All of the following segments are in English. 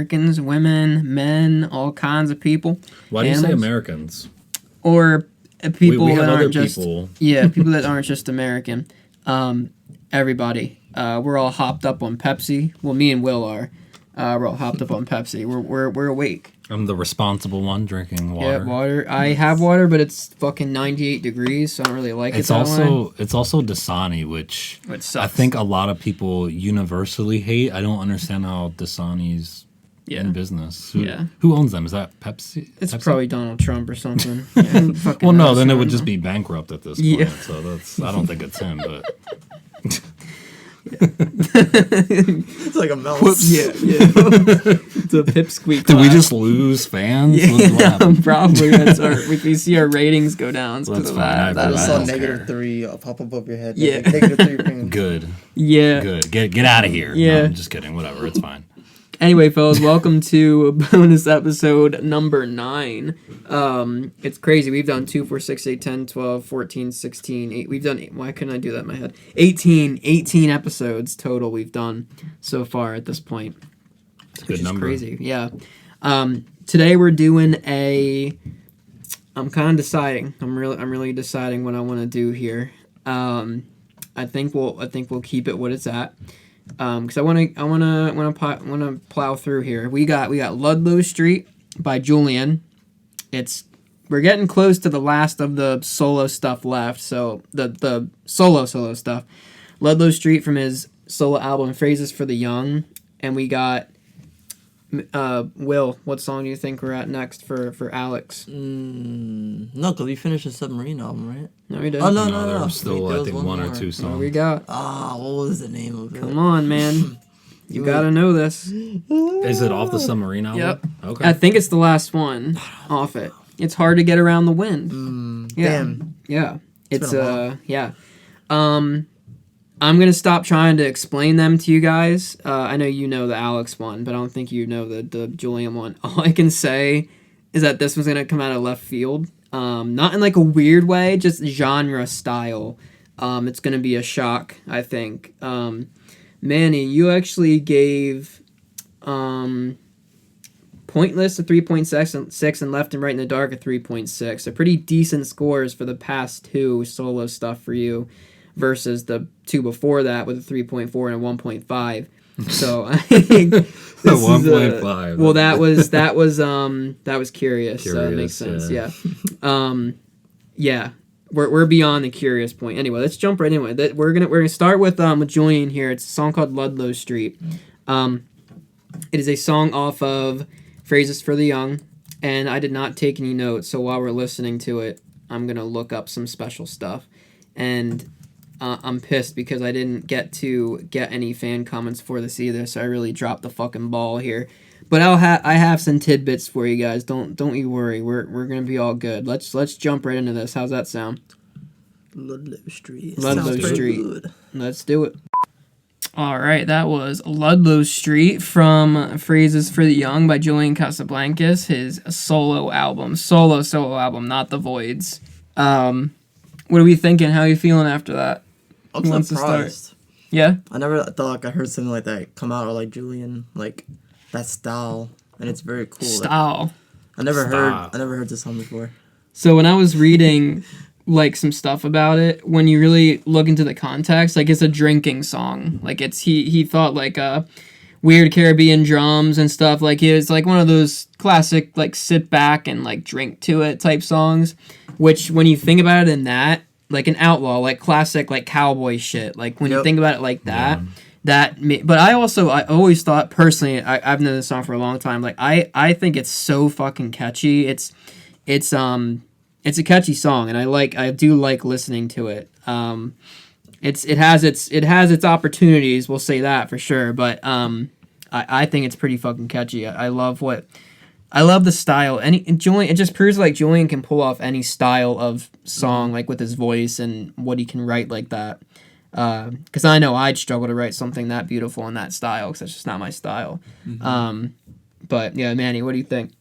Americans, women, men, all kinds of people. Why do you say Americans? Or people we that have aren't other just people. Yeah, people that aren't just American. Everybody. We're all hopped up on Pepsi. Well, me and Will are. We're all hopped up on Pepsi. We're awake. I'm the responsible one drinking water. Yeah, water. I have water, but it's fucking 98 degrees, so I don't really like it that way. It's also Dasani, which sucks. I think a lot of people universally hate. I don't understand how Dasani's in business. Who owns them? Is that Pepsi? It's Pepsi? Probably Donald Trump or something. Yeah, well, no, then it would just be bankrupt at this point. Yeah. So I don't think it's him, but... It's like a mouse. Whoops. Yeah. It's a pipsqueak. Did we just lose fans? Yeah, probably. We see our ratings go down. That's fine. I just saw -3 pop above your head. Yeah. -3. Good. Yeah. Good. Get out of here. Yeah. No, I'm just kidding. Whatever. It's fine. Anyway, fellas, welcome to bonus episode number 9. It's crazy. We've done 2, 4, 6, 8, 10, 12, 14, 16, 8. We've done 8. Why couldn't I do that in my head? 18 episodes total we've done so far at this point. Good number. Crazy. Yeah. Today we're doing I'm kind of deciding. I'm really deciding what I want to do here. I think we'll keep it what it's at. Because I want to plow through here. We got Ludlow Street by Julian. We're getting close to the last of the solo stuff left. So the solo stuff. Ludlow Street from his solo album Phrazes for the Young, and we got Will. What song do you think we're at next for Alex? No, because we finished the Submarine album, right? No, we didn't. Oh no. There were still I think one or two songs. What we got? What was the name of it? Come on, man. You gotta know this. Is it off the Submarine album? Yep. Okay. I think it's the last one off it. It's hard to get around the wind. Yeah. Damn. Yeah. It's been a while. yeah. I'm gonna stop trying to explain them to you guys. I know you know the Alex one, but I don't think you know the Julian one. All I can say is that this one's gonna come out of left field. Not in like a weird way, just genre style. It's gonna be a shock, I think. Manny, you actually gave Pointless a 3.6 and Left and Right in the Dark a 3.6. So pretty decent scores for the past 2 solo stuff for you versus the 2 before that with a 3.4 and a 1.5. So I think this 1.5. Well, that was curious. So that makes sense. Yeah. Yeah. We're beyond the curious point. Anyway, let's jump right into it. We're gonna start with Julian here. It's a song called Ludlow Street. It is a song off of Phrazes for the Young, and I did not take any notes. So while we're listening to it, I'm gonna look up some special stuff, and I'm pissed because I didn't get any fan comments for this either. So I really dropped the fucking ball here. But I have some tidbits for you guys. Don't you worry. We're gonna be all good. Let's jump right into this. How's that sound? Ludlow Street. Ludlow Street. Good. Let's do it. All right, that was Ludlow Street from Phrases for the Young by Julian Casablancas, his solo album, not the Voids. What are we thinking? How are you feeling after that? I'm surprised. Yeah. I never thought I heard something like that come out of like Julian, like that style, and it's very cool. Style. I never heard this song before. So when I was reading like some stuff about it, when you really look into the context, like it's a drinking song. Like it's he thought like weird Caribbean drums and stuff. Like it's like one of those classic like sit back and like drink to it type songs. Which when you think about it in that, like an outlaw, like classic like cowboy shit. Like when you think about it like that. Yeah. But I always thought personally, I've known this song for a long time. Like I think it's so fucking catchy. It's a catchy song, and I do like listening to it. It has its opportunities. We'll say that for sure. But I think it's pretty fucking catchy. I love the style. Julian, it just proves like Julian can pull off any style of song, like with his voice and what he can write like that. Because I know I'd struggle to write something that beautiful in that style, because that's just not my style. Mm-hmm. But yeah, Manny, what do you think?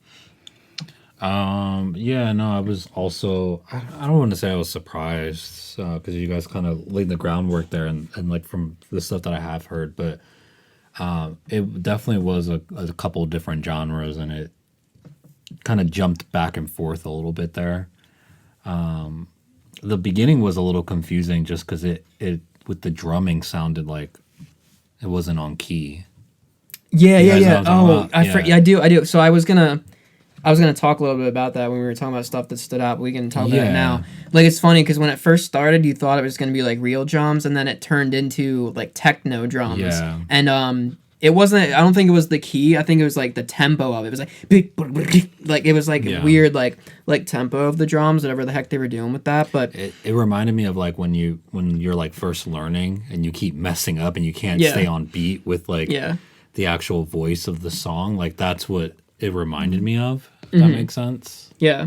Yeah, no, I was also, I don't want to say I was surprised, because you guys kind of laid the groundwork there, and like from the stuff that I have heard, but It definitely was a couple different genres, and it kind of jumped back and forth a little bit there. The beginning was a little confusing just because it with the drumming sounded like it wasn't on key. Yeah. Oh, I do. So I was gonna talk a little bit about that when we were talking about stuff that stood out, but we can talk about it now. Like, it's funny because when it first started, you thought it was gonna be like real drums, and then it turned into like techno drums. Yeah. And it wasn't. I don't think it was the key. I think it was like the tempo of it. It was like it was like weird like tempo of the drums, whatever the heck they were doing with that. But it reminded me of like when you're like first learning and you keep messing up and you can't stay on beat with like the actual voice of the song. Like that's what it reminded me of. If that makes sense. Yeah.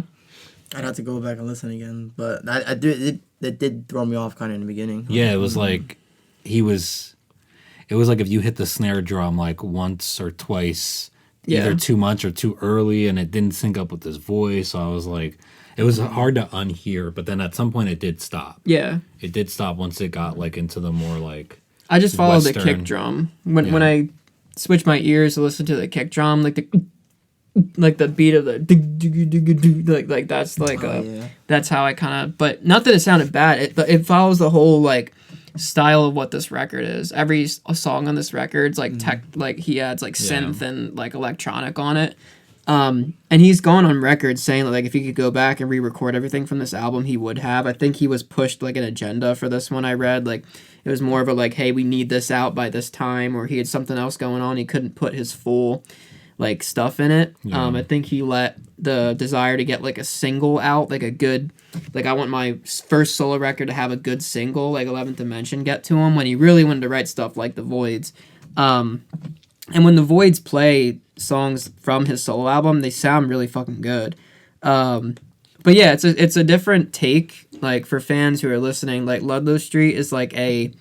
I'd have to go back and listen again, but it did throw me off kind of in the beginning. Yeah, it was like it was like if you hit the snare drum like once or twice, either too much or too early, and it didn't sync up with his voice. So I was like, it was hard to unhear, but then at some point it did stop. Yeah. It did stop once it got like into the more like I just followed the kick drum. When I switched my ears to listen to the kick drum, like the beat of the like that's like that's how I kind of, but not that it sounded bad. It follows the whole like style of what this record is. Every song on this record's like tech, like he adds like synth and like electronic on it. And he's gone on record saying that like if he could go back and re-record everything from this album, he would have. I think he was pushed like an agenda for this one. I read like it was more of a like, hey, we need this out by this time, or he had something else going on. He couldn't put his full like stuff in it. I think he let the desire to get like a single out, like a good, like I want my first solo record to have a good single, like 11th Dimension, get to him, when he really wanted to write stuff like the Voids. And when the Voids play songs from his solo album, they sound really fucking good. But yeah, it's a different take, like for fans who are listening. Like Ludlow Street is like a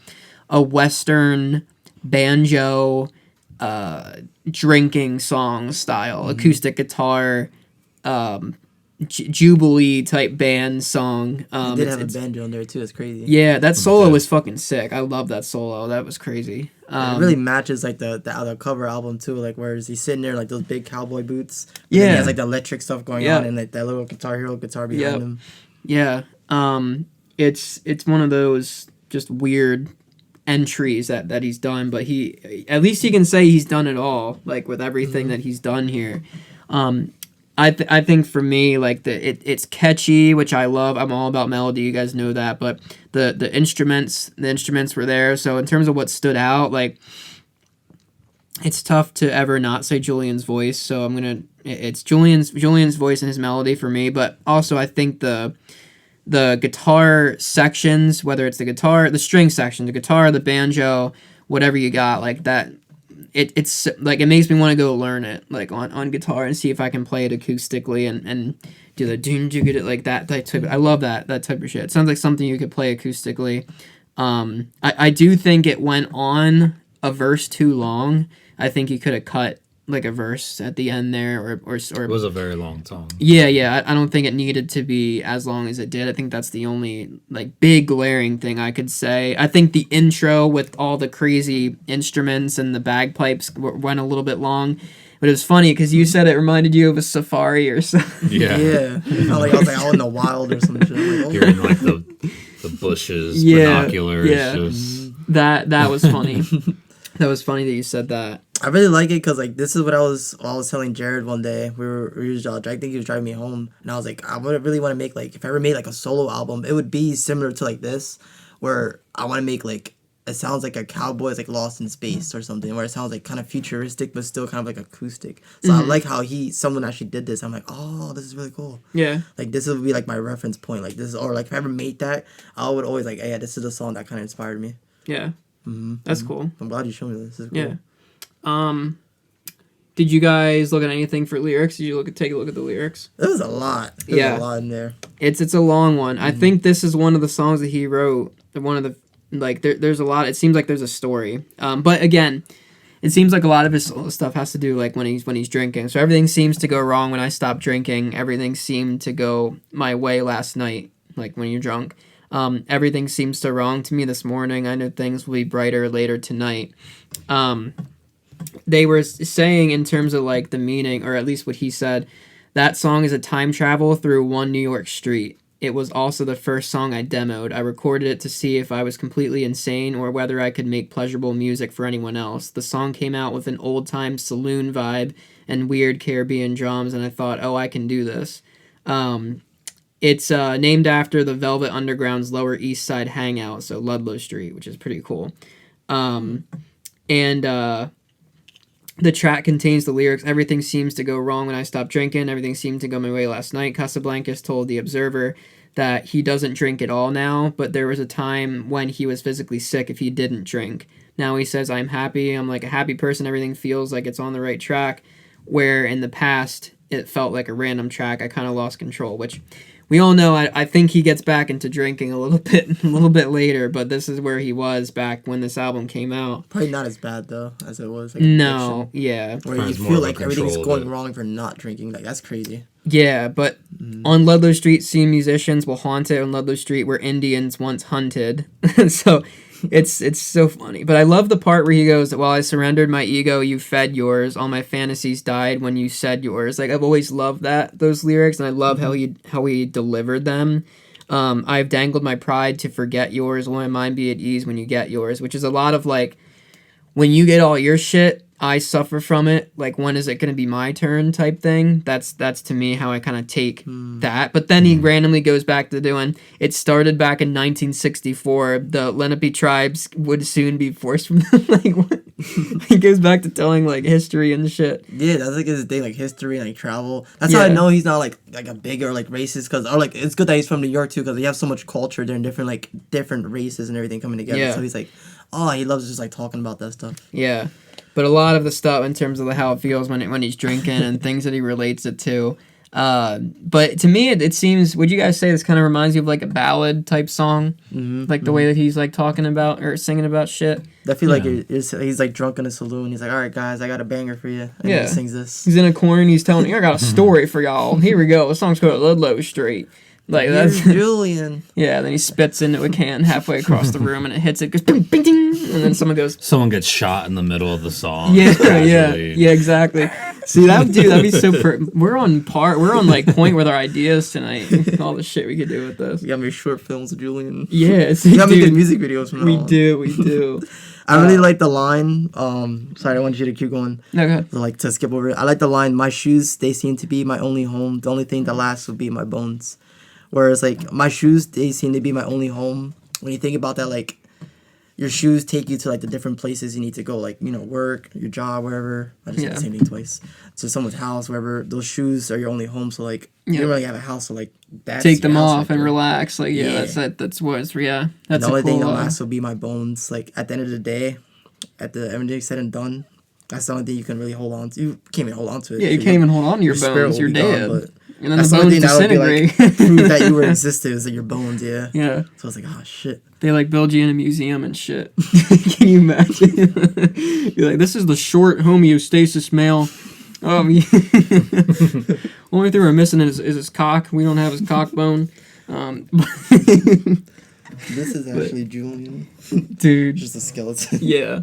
Western banjo drinking song style, acoustic guitar, Jubilee type band song. It did have a banjo in there too. It's crazy. Yeah, that solo was fucking sick. I love that solo. That was crazy. It really matches like the cover album too. Like whereas he's sitting there like those big cowboy boots. Yeah, and he has like the electric stuff going on and like that little Guitar Hero guitar behind him. Yeah. It's one of those just weird entries that he's done, but he at least he can say he's done it all, like with everything that he's done here. I think for me, like it's catchy, which I love. I'm all about melody, you guys know that, but the instruments were there. So in terms of what stood out, like it's tough to ever not say Julian's voice. So it's Julian's voice and his melody for me, but also I think the guitar sections, whether it's the string section, the guitar, the banjo, whatever you got, like that, it's like it makes me want to go learn it like on guitar and see if I can play it acoustically and do the doom like that type. I love that type of shit. It sounds like something you could play acoustically. I do think it went on a verse too long. I think you could have cut like a verse at the end there, or it was a very long song. Yeah. I don't think it needed to be as long as it did. I think that's the only like big glaring thing I could say. I think the intro with all the crazy instruments and the bagpipes went a little bit long, but it was funny because you said it reminded you of a safari or something. Yeah. Like I was like out in the wild or some shit. Like, you're in like the bushes, binoculars. Yeah. Just... That was funny. That was funny that you said that. I really like it because like this is what I was telling Jared one day. I think he was driving me home, and I was like, I really want to make like if I ever made like a solo album, it would be similar to like this, where I want to make like it sounds like a cowboy's like lost in space or something, where it sounds like kind of futuristic but still kind of like acoustic. So I like how someone actually did this. I'm like, oh, this is really cool. Yeah. Like this would be like my reference point. Like this, or like if I ever made that, I would always like, hey, yeah, this is a song that kind of inspired me. Yeah. That's cool. I'm glad you showed me this. This is cool. Yeah. Did you guys look at anything for lyrics? Did you take a look at the lyrics? There was a lot. There's a lot in there. It's a long one. I think this is one of the songs that he wrote. One of the like there's a lot. It seems like there's a story. But again, it seems like a lot of his stuff has to do like when he's drinking. So everything seems to go wrong when I stop drinking. Everything seemed to go my way last night. Like when you're drunk. Everything seems so wrong to me this morning. I know things will be brighter later tonight. they were saying in terms of like the meaning, or at least what he said, that song is a time travel through one New York street. It was also the first song I demoed. I recorded it to see if I was completely insane or whether I could make pleasurable music for anyone else. The song came out with an old-time saloon vibe and weird Caribbean drums, and I thought, oh, I can do this. It's named after the Velvet Underground's Lower East Side hangout, so Ludlow Street, which is pretty cool. The track contains the lyrics, everything seems to go wrong when I stop drinking, everything seemed to go my way last night. Casablancas told The Observer that he doesn't drink at all now, but there was a time when he was physically sick if he didn't drink. Now he says, I'm happy, I'm like a happy person, everything feels like it's on the right track, where in the past it felt like a random track, I kind of lost control, which we all know. I think he gets back into drinking a little bit later, but this is where he was back when this album came out. Probably not as bad though as it was. No, yeah. Where you feel like everything's going wrong for not drinking. Like that's crazy. Yeah, but on Ludlow Street, see musicians will haunt it on Ludlow Street where Indians once hunted. So it's so funny. But I love the part where he goes, while I surrendered my ego, you fed yours. All my fantasies died when you said yours. Like, I've always loved those lyrics, and I love how he delivered them. I've dangled my pride to forget yours. Will my mind be at ease when you get yours? Which is a lot of, like, when you get all your shit, I suffer from it. Like, when is it going to be my turn type thing? That's to me how I kind of take that. But then he randomly goes back to doing, it started back in 1964. The Lenape tribes would soon be forced from them. Like, what? He goes back to telling, like, history and shit. Yeah, that's like his thing, like history and like travel. That's how I know he's not like a big or like racist, because or like it's good that he's from New York too, because they have so much culture there and different races and everything coming together. So he's like, oh, he loves just like talking about that stuff. Yeah. But a lot of the stuff in terms of how it feels when he's drinking and things that he relates it to. But to me, it seems, would you guys say this kind of reminds you of like a ballad type song? Like the way that he's like talking about or singing about shit? I feel like he's like drunk in a saloon. He's like, all right, guys, I got a banger for you. And he sings this. He's in a corner and he's telling, I got a story for y'all. Here we go. The song's called Ludlow Street. Like that's Julian. Yeah, then he spits into a can halfway across the room and it hits it, goes bing, bing, ding, and then someone gets shot in the middle of the song. Yeah, exactly. See, that'd be so. We're on like point with our ideas tonight. All the shit we could do with this. You got me short films of Julian. Yes, you got me good music videos from We do. I really like the line. Sorry, I want you to keep going. No, go ahead. Like to skip over it. I like the line. My shoes, they seem to be my only home. The only thing that lasts will be my bones. Whereas, like, my shoes, they seem to be my only home. When you think about that, like, your shoes take you to, like, the different places you need to go. Like, you know, work, your job, wherever. I just said the same thing twice. To someone's house, wherever. Those shoes are your only home. So, like, you don't really have a house. So, like, that's take them off and relax. Like, that's what's, that's the only thing that lasts will be my bones. Like, at the end of the day, everything said and done, that's the only thing you can really hold on to. You can't even hold on to it. Yeah, you can't even hold on to your bones. You're dead. Gone, and then the bones disintegrate. Like, prove that you were existed is like your bones, yeah. So it's like, oh shit. They like build you in a museum and shit. Can you imagine? You're like, this is the short homeostasis male. Only thing we're missing is his cock. We don't have his cock bone. This is actually Julian. Dude. Just a skeleton. Yeah.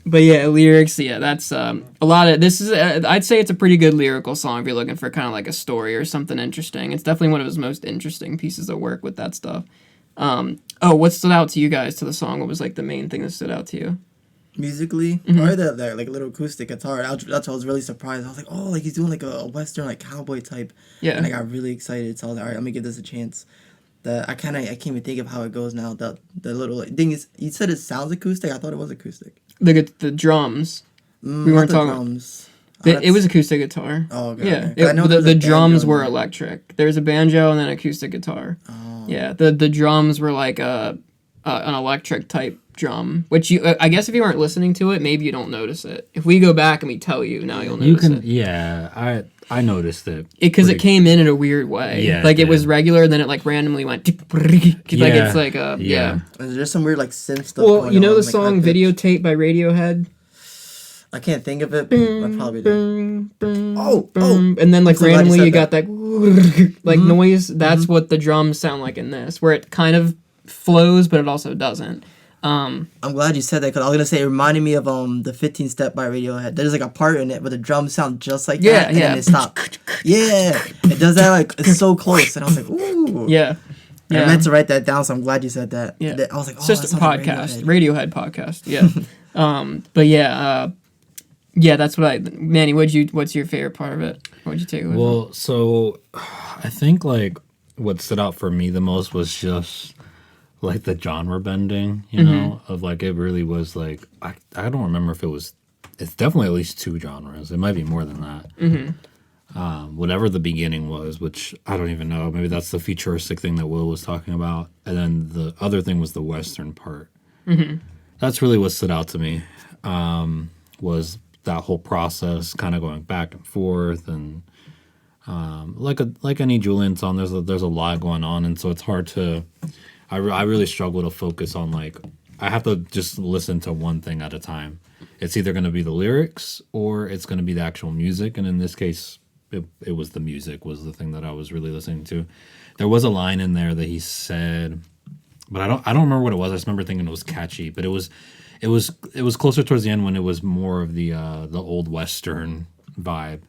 But yeah, lyrics, that's a lot of, this is, I'd say it's a pretty good lyrical song if you're looking for kind of like a story or something interesting. It's definitely one of his most interesting pieces of work with that stuff. What stood out to you guys to the song? What was like the main thing that stood out to you? Musically, probably that like little acoustic guitar. That's why I was really surprised. I was like, oh, like he's doing like a western like cowboy type. Yeah. And I got really excited. So I was like, all right, let me give this a chance. I can't even think of how it goes now. The little thing is, you said it sounds acoustic. I thought it was acoustic. The drums. We weren't talking drums. It was acoustic guitar. Oh, okay. Yeah. Okay. The drums were electric. There's a banjo and then acoustic guitar. Oh. Yeah. The drums were like an electric type drum, which I guess if you weren't listening to it, maybe you don't notice it. If we go back and we tell you, now you'll notice it. Yeah, I noticed it. Because it came in a weird way. Yeah, like it was regular, then it like randomly went. Like it's like There's some weird like synth stuff. Well, you know the song "Videotape" by Radiohead. I can't think of it. But I probably do. And then like randomly you got that like noise. That's what the drums sound like in this, where it kind of flows, but it also doesn't. I'm glad you said that because I was gonna say it reminded me of the 15 Step by Radiohead. There's like a part in it where the drums sound just like that, and then they stop. Yeah, it does that like it's so close, and I was like, ooh. Yeah. I meant to write that down, so I'm glad you said that. Yeah. I was like, it's just a podcast, Radiohead podcast. Yeah. But yeah, that's what Manny, what's your favorite part of it? What'd you take away? Well, so I think like what stood out for me the most was just like the genre bending, you know, of like it really was like I don't remember if it's definitely at least 2 genres. It might be more than that. Whatever the beginning was, which I don't even know. Maybe that's the futuristic thing that Will was talking about, and then the other thing was the Western part. That's really what stood out to me. Was that whole process, kind of going back and forth, and like any Julian song, there's a lot going on, and so it's hard to. I really struggle to focus on like I have to just listen to one thing at a time. It's either going to be the lyrics or it's going to be the actual music, and in this case, it was the music was the thing that I was really listening to. There was a line in there that he said, but I don't remember what it was. I just remember thinking it was catchy, but it was closer towards the end when it was more of the old Western vibe.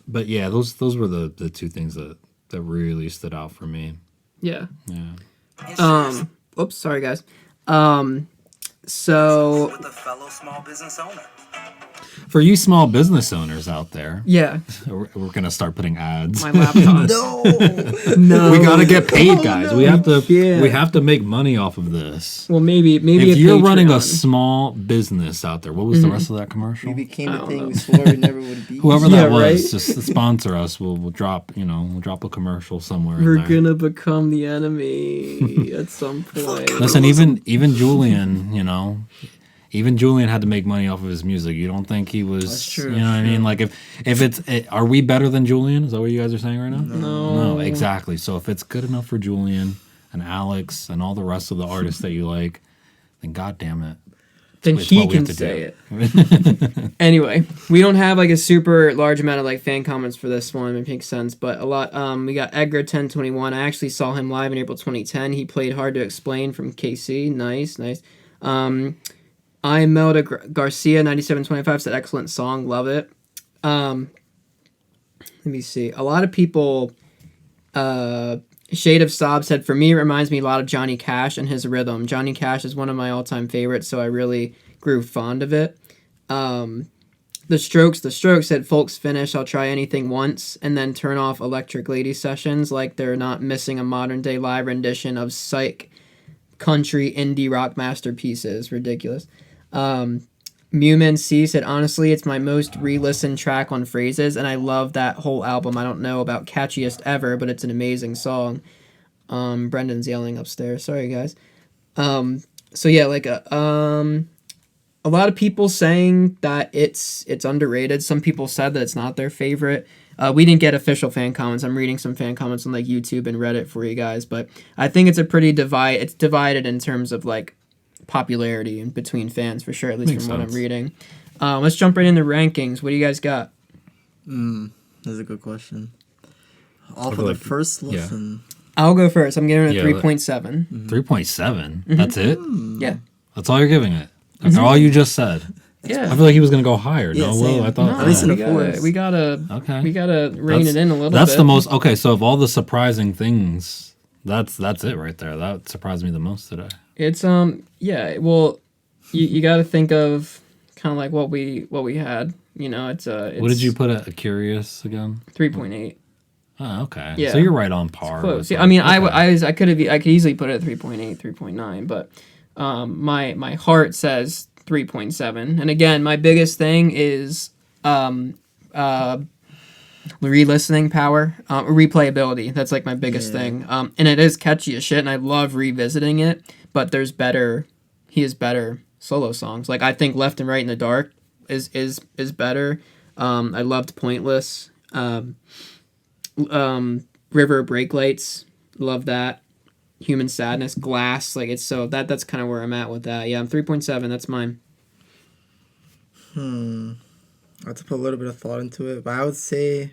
But yeah, those were the 2 things that really stood out for me. Yeah. Yeah. Oops, sorry guys. So with a fellow small business owner. For you small business owners out there, yeah, we're gonna start putting ads. my laptop. No, we gotta get paid, guys. no, we can't. have to make money off of this. Well, maybe If a you're running a Patreon. small business out there, what was the rest of that commercial? We became I a don't thing know. we swore we never would be. Whoever Yeah, that was, right? just sponsor us. We'll drop a commercial somewhere. We're in there. gonna become the enemy at some point. Listen, even Julian, even Julian had to make money off of his music. You don't think he was? That's true, You know what I mean? Like are we better than Julian? Is that what you guys are saying right now? No. No, exactly. So if it's good enough for Julian and Alex and all the rest of the artists that you like, then goddamn it. Then It's he what we can have to say do. it. Anyway, we don't have like a super large amount of like fan comments for this one. It makes sense, but a lot. We got Edgar 1021. I actually saw him live in April 2010. He played Hard to Explain from KC. Nice. I Melda Garcia 9725 said excellent song. Love it. Let me see. A lot of people. Shade of Sob said, for me, it reminds me a lot of Johnny Cash and his rhythm. Johnny Cash is one of my all-time favorites, so I really grew fond of it. The Strokes said, folks finish, I'll try anything once, and then turn off Electric Lady sessions like they're not missing a modern-day live rendition of psych country indie rock masterpieces. Ridiculous. Muman C said, honestly, it's my most re-listened track on Phrazes, and I love that whole album. I don't know about catchiest ever, but it's an amazing song. Brendan's yelling upstairs. Sorry, guys. So yeah, like a lot of people saying that it's underrated. Some people said that it's not their favorite. We didn't get official fan comments. I'm reading some fan comments on like YouTube and Reddit for you guys, but I think it's a pretty it's divided in terms of like popularity in between fans for sure, at least Makes from what I'm sense. reading. Let's jump right into rankings. What do you guys got? That's a good question. Off of feel the like- first listen. I'll go first. I'm giving it a Yeah, 3.7. 3.7. That's it. Yeah. That's all you're giving it. That's all you just said. Yeah. I feel like he was gonna go higher. Yeah, No, same. Will, I thought. No, At least in we the gotta, fours. we gotta Okay. we gotta rein it in a little bit. That's the most okay. So of all the surprising things, that's it right there. That surprised me the most today. It's yeah. Well, you got to think of kind of like what we had. You know, it's What did you put at Curious again? 3.8. Oh, okay. Yeah. So you're right on par. Close. with, Yeah, like, I mean, okay. I could easily put it at 3.8, 3.9, but my heart says 3.7. And again, my biggest thing is re-listening power, replayability. That's like my biggest thing. And it is catchy as shit, and I love revisiting it. But he has better solo songs. Like I think Left and Right in the Dark is better. I loved Pointless. River Brake Lights, love that. Human Sadness, Glass, like it's so that's kind of where I'm at with that. Yeah, I'm 3.7. That's mine. I have to put a little bit of thought into it, but I would say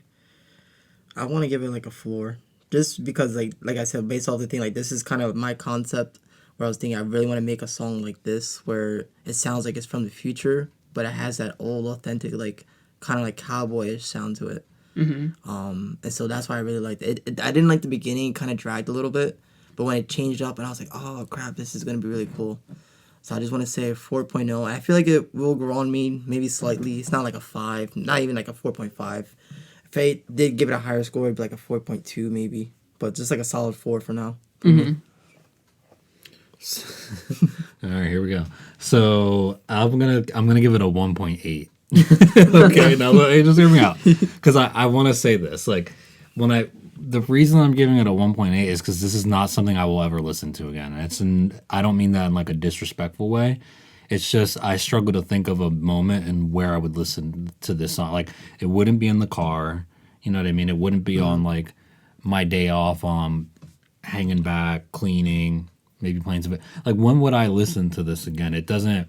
I want to give it like a 4, just because like I said, based off the thing, like this is kind of my concept where I was thinking I really want to make a song like this where it sounds like it's from the future, but it has that old authentic like kind of like cowboyish sound to it. And so that's why I really liked it. I didn't like the beginning; it kind of dragged a little bit, but when it changed up, and I was like, oh crap, this is gonna be really cool. So I just want to say 4.0. I feel like it will grow on me maybe slightly. It's not like a 5, not even like a 4.5. If I did give it a higher score, it'd be like a 4.2 maybe, but just like a solid 4 for now. All right, here we go. So I'm gonna give it a 1.8. Okay, now just hear me out, because I want to say this. Like, the reason I'm giving it a 1.8 is because this is not something I will ever listen to again. I don't mean that in like a disrespectful way. It's just I struggle to think of a moment and where I would listen to this song. Like, it wouldn't be in the car. You know what I mean? It wouldn't be on like my day off, hanging back, cleaning, maybe playing some. Like, when would I listen to this again? It doesn't.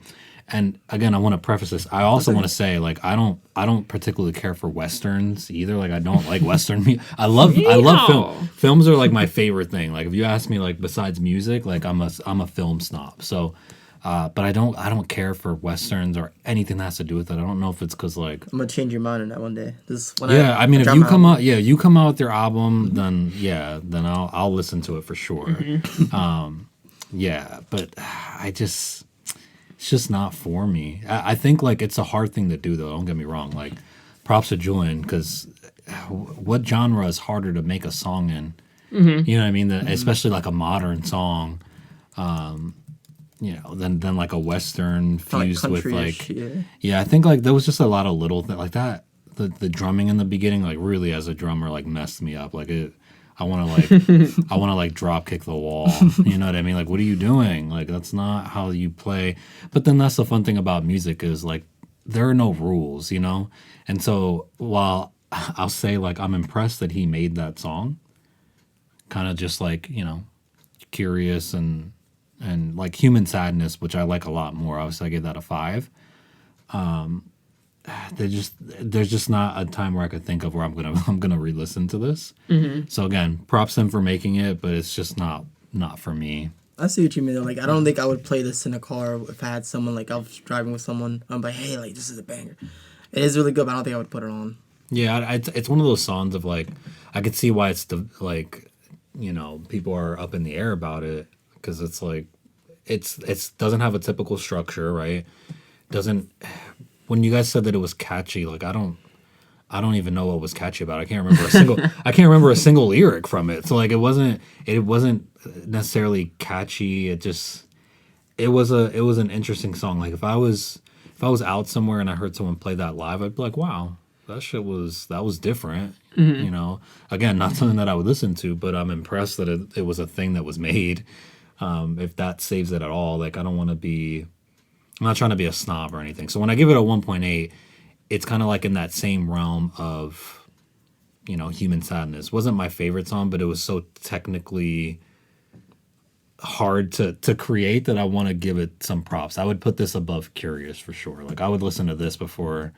And again, I want to preface this. I also want to say, like, I don't particularly care for westerns either. Like, I don't like western music. I love film. Films are like my favorite thing. Like, if you ask me, like, besides music, like, I'm a film snob. So, but I don't care for westerns or anything that has to do with it. I don't know if it's because, like, I'm gonna change your mind on that one day. I mean, if you come out, you come out with your album, then I'll listen to it for sure. But it's just not for me. I think, like, it's a hard thing to do, though. Don't get me wrong. Like, props to Julian, because what genre is harder to make a song in? You know what I mean? Especially like a modern song, than like a western fused with like I think like there was just a lot of little things like that. The drumming in the beginning, like, really as a drummer, like, messed me up. Like, I want to like drop kick the wall. You know what I mean? Like, what are you doing? Like, that's not how you play. But then that's the fun thing about music is, like, there are no rules, you know? And so while I'll say, like, I'm impressed that he made that song, kind of just like, you know, Curious and like Human Sadness, which I like a lot more. Obviously, I gave that a 5. There's just not a time where I could think of where I'm gonna re-listen to this. So again, props to him for making it, but it's just not for me. I see what you mean though. Like, I don't think I would play this in a car if I had someone, like, I was driving with someone. I'm like, hey, like, this is a banger. It is really good, but I don't think I would put it on. Yeah, it's one of those songs of, like, I could see why it's like, you know, people are up in the air about it, because it's like it's doesn't have a typical structure, right? Doesn't. When you guys said that it was catchy, like, I don't even know what was catchy about it. I can't remember a single lyric from it. So, like, it wasn't necessarily catchy. It was an interesting song. Like, if I was out somewhere and I heard someone play that live, I'd be like, wow, that was different. You know, again, not something that I would listen to, but I'm impressed that it was a thing that was made. If that saves it at all, like, I'm not trying to be a snob or anything. So when I give it a 1.8, it's kind of like in that same realm of, you know, Human Sadness. Wasn't my favorite song, but it was so technically hard to create that I want to give it some props. I would put this above Curious for sure. Like, I would listen to this before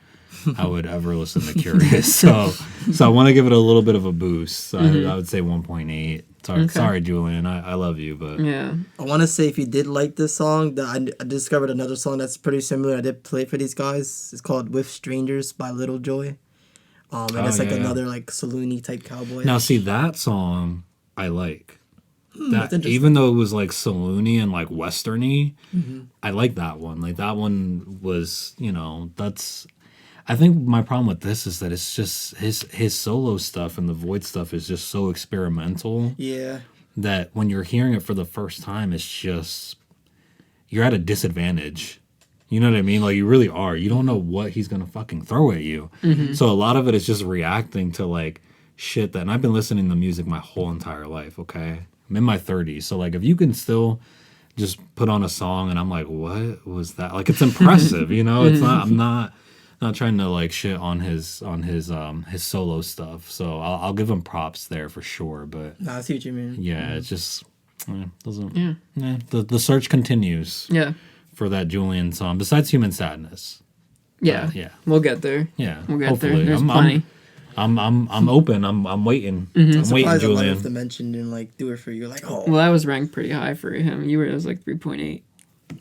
I would ever listen to Curious. So I want to give it a little bit of a boost. I would say 1.8. Sorry, Julian. I love you, but yeah. I want to say, if you did like this song, I discovered another song that's pretty similar. I did play for these guys. It's called "With Strangers" by Little Joy. And it's like another like saloony type cowboy. Now, see, that song I like. That even though it was like saloony and like westerny, I like that one. Like, that one was, you know, that's. I think my problem with this is that it's just his solo stuff and the Void stuff is just so experimental. Yeah. That when you're hearing it for the first time, it's just, you're at a disadvantage. You know what I mean? Like, you really are. You don't know what he's gonna fucking throw at you. So a lot of it is just reacting to, like, shit that. And I've been listening to music my whole entire life. Okay, I'm in my 30s, so, like, if you can still just put on a song and I'm like, what was that? Like, it's impressive. You know, it's not. I'm not trying to, like, shit on his solo stuff. So I'll give him props there for sure. But I see what you mean. Yeah, it just doesn't. Yeah. The search continues. Yeah. For that Julian song, besides Human Sadness. Yeah. Yeah. We'll get there. Yeah. We'll get hopefully. there. There's plenty. I'm open. I'm waiting. Mm-hmm. I'm waiting, Surprised that Julian. Life Dimension didn't like do it for you. Like, oh, Well, that was ranked pretty high for him. It was like 3.8.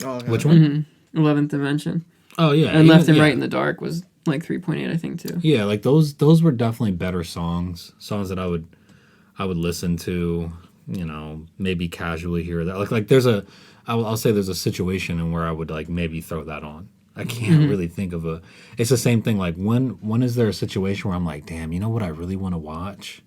oh okay. Which one? 11th Dimension. Oh yeah, And Left and yeah. Right in the Dark was like 3.8, I think, too. Yeah, like those were definitely better songs that I would listen to, you know, maybe casually here or there. Like there's I'll say there's a situation in where I would like maybe throw that on. I can't really think of it's the same thing. Like when is there a situation where I'm like, damn, you know what I really want to watch?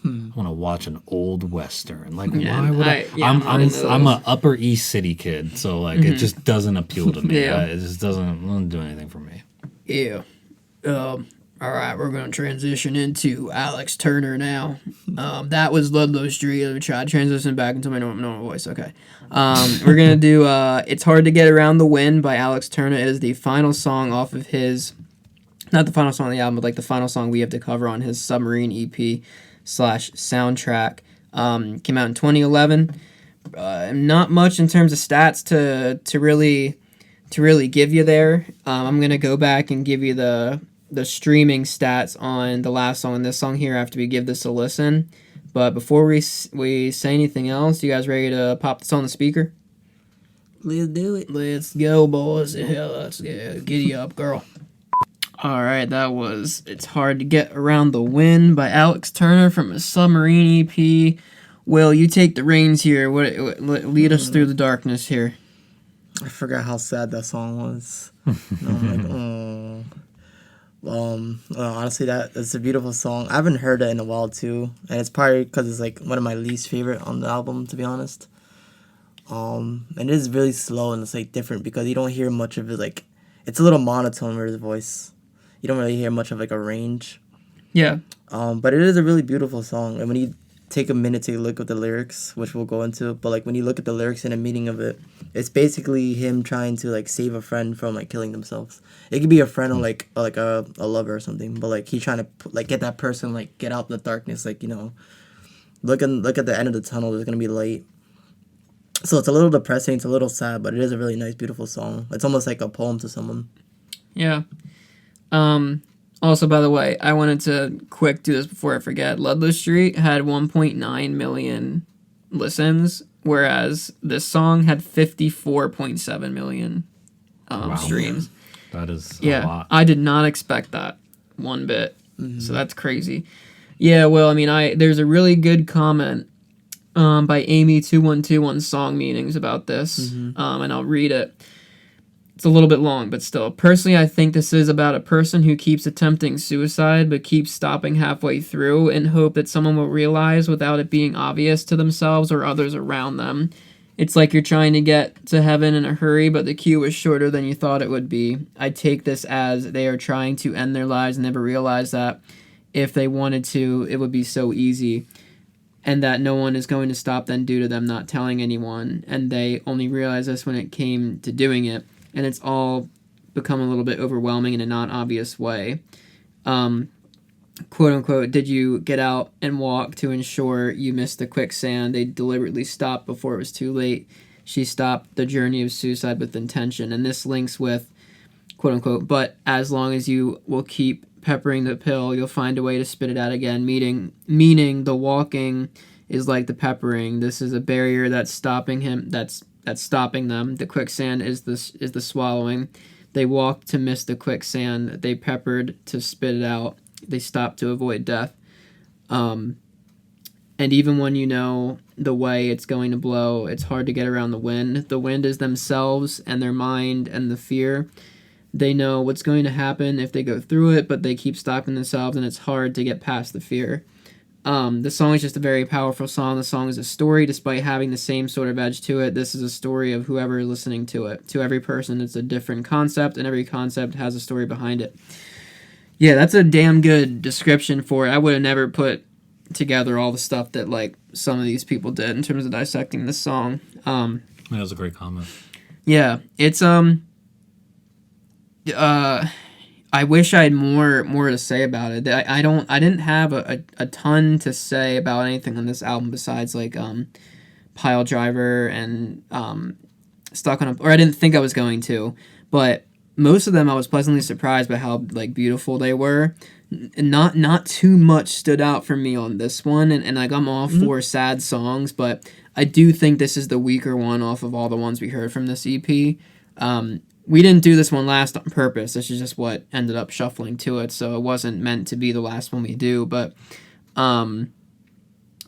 I want to watch an old Western. Like, why would I'm a Upper East City kid, so like it just doesn't appeal to me. Yeah. It just doesn't do anything for me. Yeah. All right, we're going to transition into Alex Turner now. That was Ludlow Street. Let me try to transition back into my normal voice. Okay. We're going to do It's Hard to Get Around the Wind by Alex Turner. It is the final song off of his, not the final song on the album, but like the final song we have to cover on his Submarine EP/soundtrack. Came out in 2011. Not much in terms of stats to really give you there. I'm going to go back and give you the streaming stats on the last song and this song here after we give this a listen. But before we say anything else, you guys ready to pop this on the speaker? Let's do it. Let's go, boys. Yeah, let's go. Giddy up, girl. All right, that was It's Hard to Get Around the Wind by Alex Turner from his Submarine EP. Will, you take the reins here. Lead us through the darkness here. I forgot how sad that song was. And I'm like, oh. Honestly, that's a beautiful song. I haven't heard it in a while too, and it's probably because it's like one of my least favorite on the album, to be honest. And it is really slow and it's like different because you don't hear much of it. Like, it's a little monotone with his voice. You don't really hear much of like a range. Yeah. But it is a really beautiful song, and when you take a minute to look at the lyrics, which we'll go into, but like when you look at the lyrics and the meaning of it, it's basically him trying to like save a friend from like killing themselves. It could be a friend or like a lover or something, but like he's trying to like get that person, like get out the darkness, like, you know, look at the end of the tunnel, there's gonna be light. So it's a little depressing, it's a little sad, but it is a really nice, beautiful song. It's almost like a poem to someone. Yeah. Also, by the way, I wanted to quick do this before I forget. Ludlow Street had 1.9 million listens, whereas this song had 54.7 million streams. That is a lot. I did not expect that one bit. So that's crazy. Yeah, well, I mean, there's a really good comment by Amy212 on Song Meanings about this, and I'll read it. It's a little bit long, but still. Personally, I think this is about a person who keeps attempting suicide, but keeps stopping halfway through in hope that someone will realize without it being obvious to themselves or others around them. It's like you're trying to get to heaven in a hurry, but the queue is shorter than you thought it would be. I take this as they are trying to end their lives and never realize that if they wanted to, it would be so easy. And that no one is going to stop them due to them not telling anyone. And they only realized this when it came to doing it. And it's all become a little bit overwhelming in a non-obvious way. Quote unquote, did you get out and walk to ensure you missed the quicksand? They deliberately stopped before it was too late. She stopped the journey of suicide with intention. And this links with, quote unquote, but as long as you will keep peppering the pill, you'll find a way to spit it out again. Meaning the walking is like the peppering. This is a barrier that's stopping him. That's stopping them. The quicksand is the swallowing. They walked to miss the quicksand. They peppered to spit it out. They stopped to avoid death. And even when you know the way it's going to blow, it's hard to get around the wind. The wind is themselves and their mind and the fear. They know what's going to happen if they go through it, but they keep stopping themselves, and it's hard to get past the fear. The song is just a very powerful song. The song is a story, despite having the same sort of edge to it. This is a story of whoever is listening to it. To every person, it's a different concept, and every concept has a story behind it. Yeah, that's a damn good description for it. I would have never put together all the stuff that, like, some of these people did in terms of dissecting this song. That was a great comment. Yeah, it's, I wish I had more to say about it. I didn't have a ton to say about anything on this album besides like Pile Driver and Stuck on a, or I didn't think I was going to, but most of them I was pleasantly surprised by how like beautiful they were. not too much stood out for me on this one, and like I'm all for sad songs, but I do think this is the weaker one off of all the ones we heard from this EP. We didn't do this one last on purpose. This is just what ended up shuffling to it, so it wasn't meant to be the last one we do. But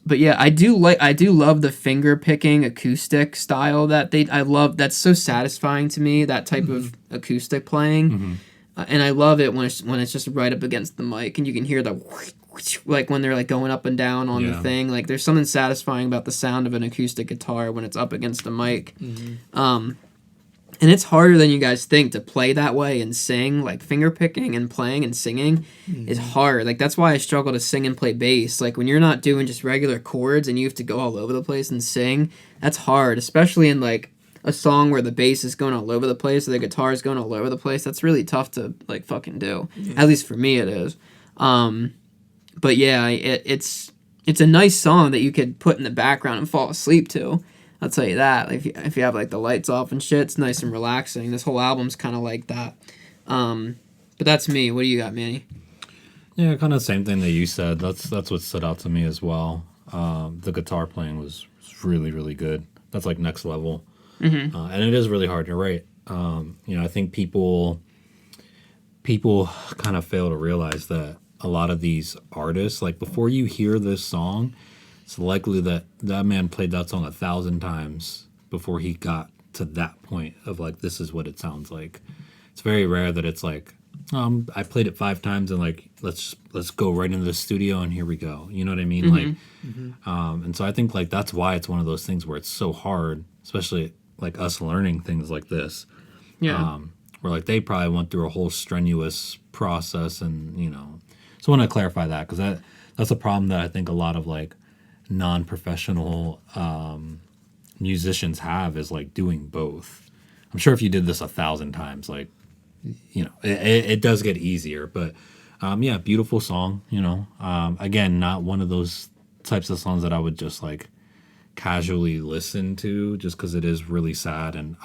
yeah, I do love the finger picking acoustic style that I love. That's so satisfying to me. That type of acoustic playing, and I love it when it's just right up against the mic and you can hear the like when they're like going up and down on the thing. Like there's something satisfying about the sound of an acoustic guitar when it's up against the mic. And it's harder than you guys think to play that way and sing. Like finger picking and playing and singing is hard. Like that's why I struggle to sing and play bass. Like when you're not doing just regular chords and you have to go all over the place and sing, that's hard. Especially in like a song where the bass is going all over the place or the guitar is going all over the place. That's really tough to like fucking do. At least for me it is. But yeah, it's a nice song that you could put in the background and fall asleep to. I'll tell you that. Like, if you have like the lights off and shit, it's nice and relaxing. This whole album's kind of like that. But that's me. What do you got, Manny? Yeah, kind of the same thing that you said. That's what stood out to me as well. The guitar playing was really, really good. That's like next level. And it is really hard. You're right. I think people kind of fail to realize that a lot of these artists, like before you hear this song, it's likely that that man played that song 1,000 times before he got to that point of like, this is what it sounds like. It's very rare that it's like, I played it 5 times and like, let's go right into the studio and here we go. You know what I mean? And so I think like that's why it's one of those things where it's so hard, especially like us learning things like this. Yeah. Where like they probably went through a whole strenuous process and, so I want to clarify that because that's a problem that I think a lot of like non-professional musicians have is like doing both. I'm sure if you did this 1,000 times, like, it does get easier, but beautiful song, again, not one of those types of songs that I would just like casually listen to just because it is really sad. And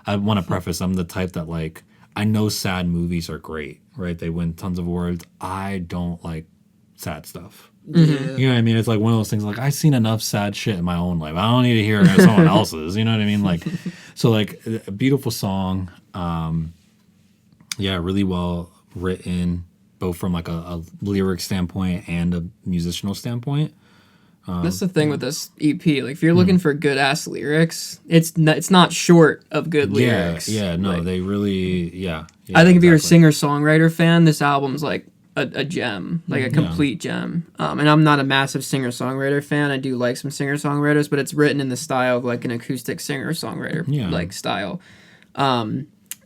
I want to preface, I'm the type that like, I know sad movies are great, right? They win tons of awards. I don't like sad stuff. You know what I mean? It's like one of those things like I've seen enough sad shit in my own life. I don't need to hear someone else's. You know what I mean? Like, so like a beautiful song. Really well written, both from like a lyric standpoint and a musicianal standpoint. That's the thing with this EP. Like, if you're looking for good ass lyrics, it's not short of good lyrics. They really, I think if you're a singer songwriter fan, this album's like a gem, like a complete gem. And I'm not a massive singer songwriter fan. I do like some singer songwriters, but it's written in the style of like an acoustic singer songwriter like style.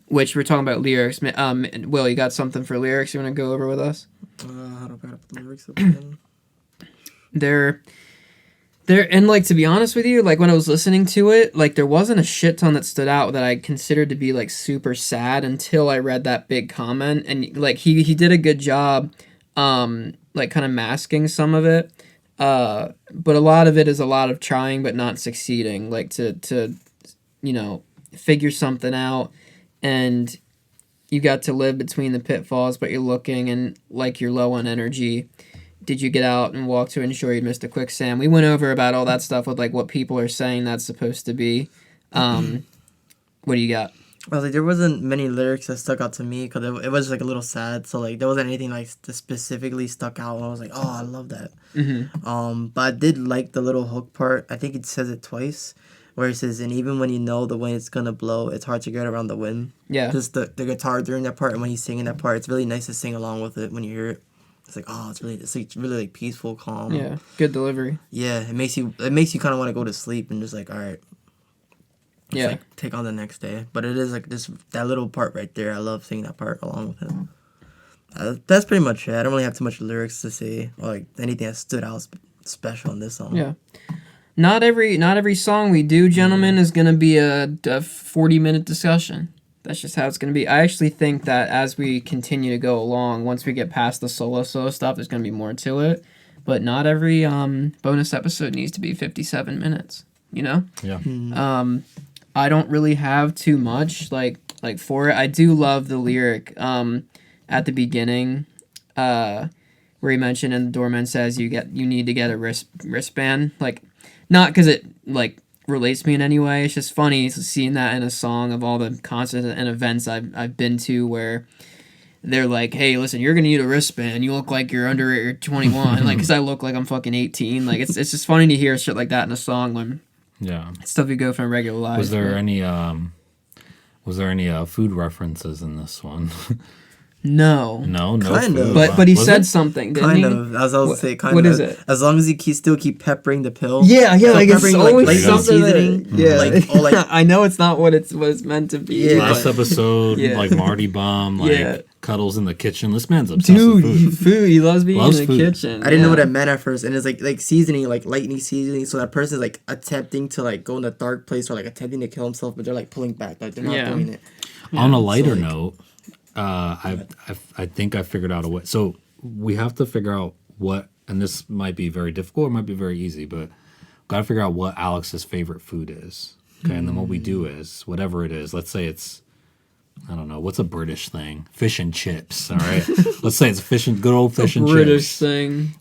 Which we're talking about lyrics. Will, you got something for lyrics you want to go over with us? How do I put the lyrics up again? And like, to be honest with you, like when I was listening to it, like there wasn't a shit ton that stood out that I considered to be like super sad until I read that big comment. And like he did a good job like kind of masking some of it. But a lot of it is a lot of trying but not succeeding, like to figure something out. And you got to live between the pitfalls, but you're looking and like you're low on energy. Did you get out and walk to ensure you missed a quicksand? We went over about all that stuff with like what people are saying that's supposed to be. What do you got? Well, like there wasn't many lyrics that stuck out to me because it was like a little sad. So like there wasn't anything like that specifically stuck out. I was like, oh, I love that. But I did like the little hook part. I think it says it twice, where it says, "And even when you know the wind is gonna blow, it's hard to get around the wind." Yeah. Just the guitar during that part and when he's singing that part, it's really nice to sing along with it when you hear it. It's like, oh, it's really like peaceful, calm. Yeah, good delivery. Yeah, it makes you kind of want to go to sleep and just like, all right. Like, take on the next day. But it is like that little part right there. I love singing that part along with it. That's pretty much it. I don't really have too much lyrics to say or like anything that stood out special in this song. Yeah. Not every song we do, gentlemen, is gonna be a 40-minute discussion. That's just how it's going to be. I actually think that as we continue to go along, once we get past the solo stuff, there's going to be more to it. But not every bonus episode needs to be 57 minutes, Yeah. I don't really have too much like for it. I do love the lyric at the beginning where he mentioned and the doorman says you need to get a wristband. Like, not because it like relates to me in any way. It's just funny seeing that in a song of all the concerts and events I've been to where they're like, hey, listen, you're gonna need a wristband. You look like you're under 21. Like, because I look like I'm fucking 18. Like, it's just funny to hear shit like that in a song when stuff you go from regular life. Was there any food references in this one? No, Kind food. of. but he Was said it? something, didn't Kind he? of. As I was saying, kind what of. is it? As long as you still keep peppering the pill. Yeah, So like it's peppering, always like something seasoning, yeah, like I know it's not what it's meant to be. Yeah. Last but- episode, Yeah. like Marty Bum, like Yeah. cuddles in the kitchen. This man's obsessed Dude, with food. he loves being Loves in the food. kitchen. I didn't know what yeah. it meant at first, and it's like seasoning, like lightning seasoning. So that person's like attempting to like go in a dark place or like attempting to kill himself, but they're like pulling back, like they're not Yeah. doing it. On a lighter like- note, I think I figured out a way. So we have to figure out what, and this might be very difficult, or might be very easy, but got to figure out what Alex's favorite food is. Okay, and then what we do is whatever it is. Let's say it's, I don't know, what's a British thing? Fish and chips. All right, let's say it's good old fish and British chips. thing.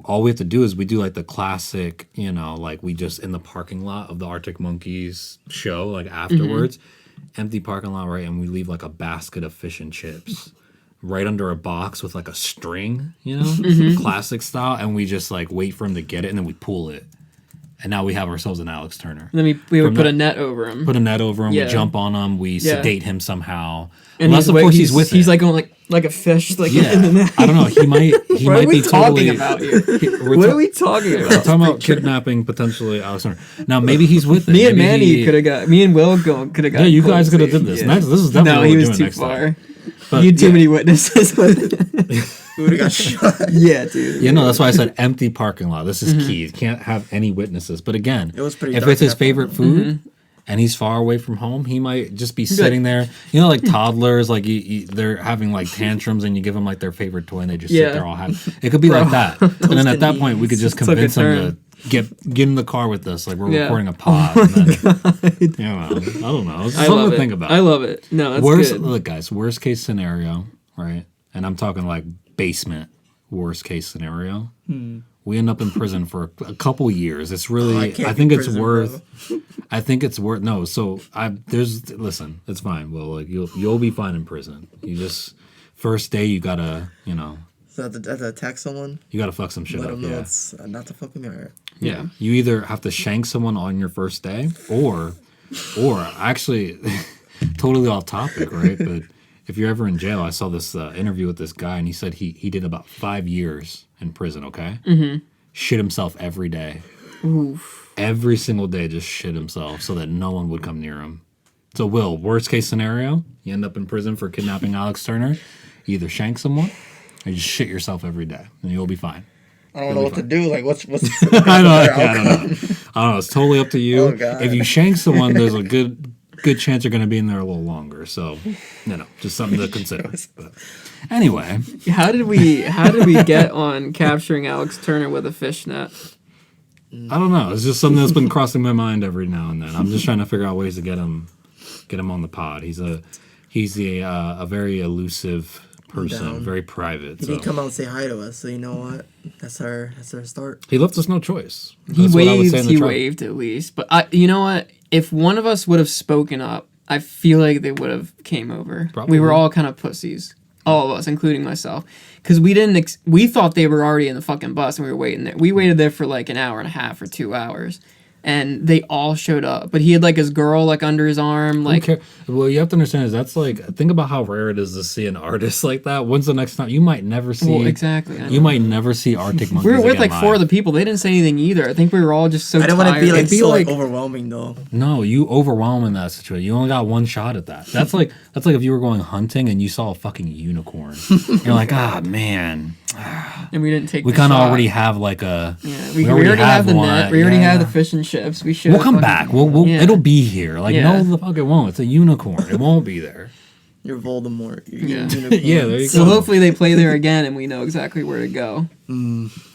All we have to do is we do like the classic, like we just in the parking lot of the Arctic Monkeys show, like afterwards, empty parking lot, right? And we leave like a basket of fish and chips right under a box with like a string, classic style. And we just like wait for him to get it and then we pull it. And now we have ourselves an Alex Turner. Then we would From put that- a net over him. Put a net over him, Yeah. we jump on him, we Yeah. sedate him somehow. and Unless, of course, he's with He's it. like going like a fish, like Yeah, in the net. I don't know. He might What be are we totally. talking about here? We're What ta- are we talking We're about? talking about kidnapping potentially Alex Turner. Now maybe he's with it. Me and Maybe Manny he- could have got. Me and Will could have got. Yeah, you guys close. could have did this. Yeah. Next, this is definitely No, what he we're was doing too next far. time. But, You had too yeah. many witnesses. With We would've got shot. yeah, dude. Yeah, no, that's why I said empty parking lot. This is key. You can't have any witnesses. But again, It was pretty if dark it's his in that favorite food and he's far away from home, he might just be sitting there. You know, like toddlers, like they're having like tantrums, and you give them like their favorite toy, and they just sit Yeah. there all happy. It could be like that. And then at that point, we could just Took a convince him turn. to get in the car with us, like we're Yeah. recording a pod. And then, I don't know. It's I something love to it. think about. I love it. No, that's Worst, good. look, guys. Worst case scenario, right? And I'm talking like basement. Worst case scenario, we end up in prison for a couple years. It's really, can't I be think it's prison, worth. I think it's worth. No, so listen, it's fine. Well, like you'll be fine in prison. You just first day you gotta So I have to attack someone, you gotta fuck some shit let up. them know Yeah, it's not to fuck with me. Alright. yeah. You either have to shank someone on your first day, or actually, totally off topic, right? But if you're ever in jail, I saw this interview with this guy, and he said he did about 5 years in prison. Okay, shit himself every day. Oof. Every single day, just shit himself so that no one would come near him. So, Will, worst case scenario, you end up in prison for kidnapping Alex Turner. You either shank someone or you just shit yourself every day, and you'll be fine. I don't know what to do. Like, what's I don't know. It's totally up to you. Oh, God. If you shank someone, there's a good chance you're going to be in there a little longer. So, just something to consider. But anyway, How did we get on capturing Alex Turner with a fishnet? I don't know. It's just something that's been crossing my mind every now and then. I'm just trying to figure out ways to get him on the pod. He's a very elusive person, Down. very private. He So. didn't come out and say hi to us. So you know what? That's our start. He left us no choice. He That's what I would say in waved. the He truck. waved at least. But you know what? If one of us would have spoken up, I feel like they would have came over. Probably. We were all kind of pussies, all of us, including myself, because we didn't. We thought they were already in the fucking bus and we were waiting there. We waited there for like an hour and a half or 2 hours, and they all showed up. But he had like his girl like under his arm, like. Okay. Well, you have to understand is that's like think about how rare it is to see an artist like that. When's the next time you might never see? Well, exactly. I You know. might never see Arctic Monkeys. We were with again like four live. of the people. They didn't say anything either. I think we were all just so I didn't tired. want to be like It'd be so like- overwhelming though. No, you overwhelm in that situation. You only got one shot at that. That's like if you were going hunting and you saw a fucking unicorn. You're like, man, and we didn't take. we the kind of shot. already have like a. Yeah, we already have the one. net. We already Yeah, have yeah. the fish and chips. We should. We'll come back. We'll Yeah. it'll be here. Like Yeah. no, the fuck it won't. It's a unicorn. It won't be there. You're Voldemort. You're Yeah. unicorn. Yeah, there you So go. hopefully they play there again, and we know exactly where to go.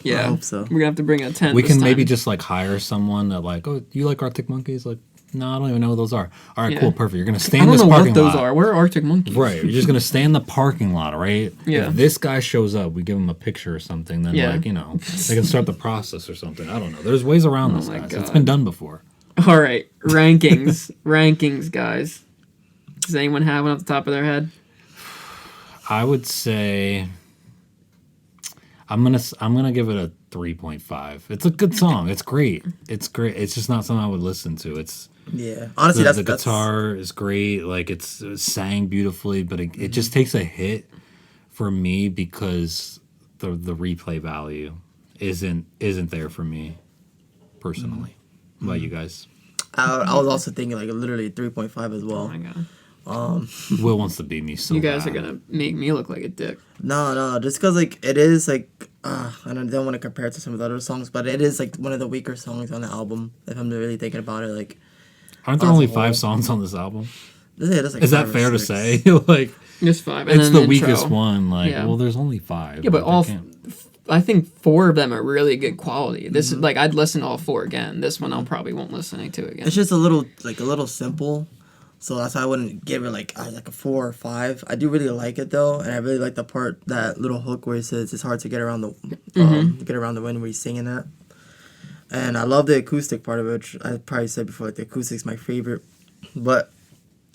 Yeah, I hope so. We're gonna have to bring a tent. We this can maybe time. just like hire someone that like, oh, you like Arctic Monkeys? Like, No, I don't even know what those are. All right, Yeah. cool, perfect. You're gonna stay I in don't this know parking what those lot. are. Where are Arctic monkeys? Right, you're just gonna stay in the parking lot, right? Yeah. If this guy shows up, we give him a picture or something, then Yeah. like, you know, they can start the process or something. I don't know. There's ways around this, my guys. God. It's been done before. All right, rankings, guys. Does anyone have one off the top of their head? I would say I'm gonna give it a 3.5. It's a good song. It's great. It's great. It's just not something I would listen to. It's Yeah, honestly, the guitar is great. Like it's sang beautifully, but it just takes a hit for me because the replay value isn't there for me personally. What about you guys? I was also thinking like literally 3.5 as Oh well. my god. Will wants to beat me so You guys bad. are gonna make me look like a dick. No, just because like it is like I don't want to compare it to some of the other songs, but it is like one of the weaker songs on the album. If I'm really thinking about it, like Aren't there as a only whole. 5 songs on this album? that's like Is that 5 or fair to 6. say? Like Just 5. And it's then the intro. weakest one. Like, Yeah. well, there's only 5. Yeah, but Like, all I can't- I think 4 of them are really good quality. This is like I'd listen to all 4 again. This one I'll probably won't listen to again. It's just a little simple, so that's why I wouldn't give it like a 4 or 5. I do really like it though, and I really like the part, that little hook where he says it's hard to get around the wind, where he's singing that. And I love the acoustic part of it, which I probably said before, like the acoustic's my favorite, but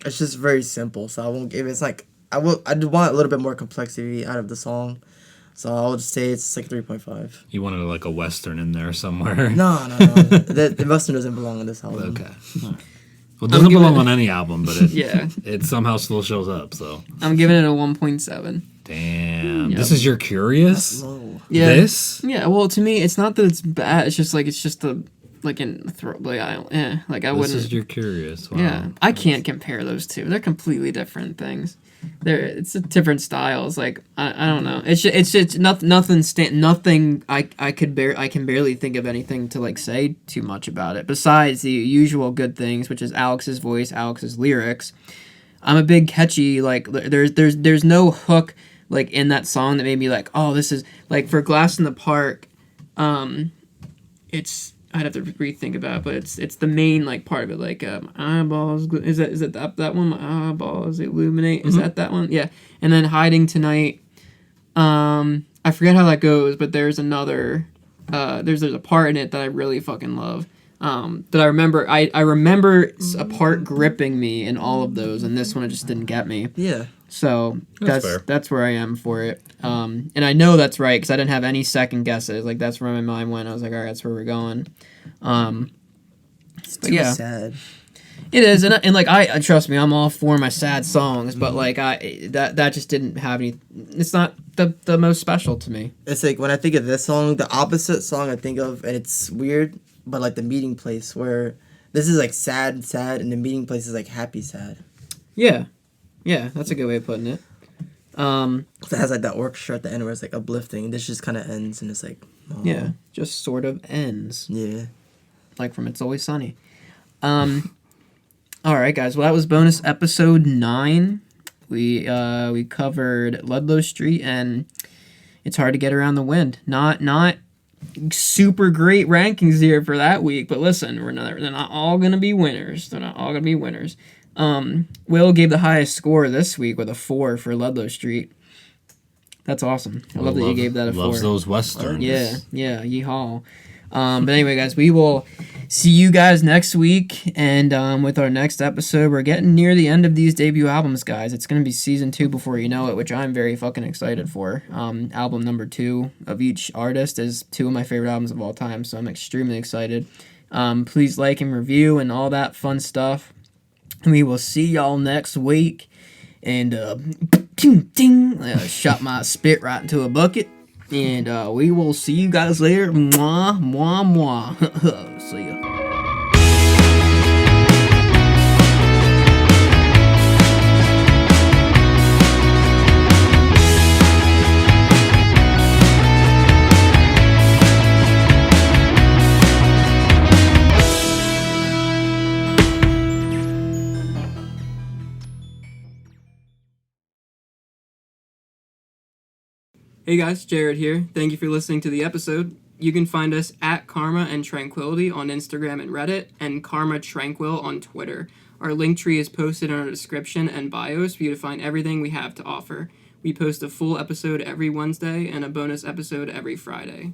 it's just very simple. So I won't give it. It's like I do want a little bit more complexity out of the song, so I'll just say it's like 3.5. You wanted like a western in there somewhere. No. The Western doesn't belong on this album. Okay. All right. Well, it doesn't giving belong it- on any album, but it Yeah. it somehow still shows up. So I'm giving it a 1.7. damn, Yep. this is your curious. Low. Yeah. This Yeah, well, to me, it's not that it's bad. It's just the like in the throat. Like like I this wouldn't. is your curious. Wow. Yeah, I can't compare those two. They're completely different things. It's a different styles. Like I don't know. It's just nothing. I can barely think of anything to like say too much about it besides the usual good things, which is Alex's voice, Alex's lyrics. I'm a big catchy like there's no hook like in that song that made me like, oh, this is like for Glass in the Park. It's I'd have to rethink about it, but it's the main like part of it, like eyeballs. Is that one? My eyeballs illuminate. Is that one? Yeah. And then Hiding Tonight. I forget how that goes, but there's another. There's a part in it that I really fucking love. That I remember. I remember a part gripping me in all of those, and this one it just didn't get me. Yeah. So That's fair. that's where I am for it. And I know that's right because I didn't have any second guesses. Like that's where my mind went. I was like, all right, that's where we're going. It's But too yeah. sad. It is, and like I trust me, I'm all for my sad songs, but like that just didn't have any. It's not the most special to me. It's like when I think of this song, the opposite song I think of, and it's weird, but like the meeting place, where this is like sad, and the meeting place is like happy, sad. Yeah, that's a good way of putting it. It has like that orchestra at the end where it's like uplifting. This just kind of ends, and it's like, oh. Yeah, just sort of ends Yeah. like from It's Always Sunny. All right, guys. Well, that was bonus episode 9. We covered Ludlow Street and It's Hard to Get Around the Wind. Not super great rankings here for that week, but listen, they're not all gonna be winners. They're not all gonna be winners. Will gave the highest score this week with a 4 for Ludlow Street. That's awesome. I love that you gave that a 4. Loves those westerns. Yeah, yeehaw. But anyway, guys, we will see you guys next week, and with our next episode, we're getting near the end of these debut albums, guys. It's gonna be season 2 before you know it, which I'm very fucking excited for. Album number 2 of each artist is 2 of my favorite albums of all time, so I'm extremely excited. Please like and review and all that fun stuff. And we will see y'all next week. And shot my spit right into a bucket. And we will see you guys later. Mwah, mwah, mwah. See ya. Hey guys, Jared here. Thank you for listening to the episode. You can find us at Karma and Tranquility on Instagram and Reddit, and Karma Tranquil on Twitter. Our link tree is posted in our description and bios for you to find everything we have to offer. We post a full episode every Wednesday and a bonus episode every Friday.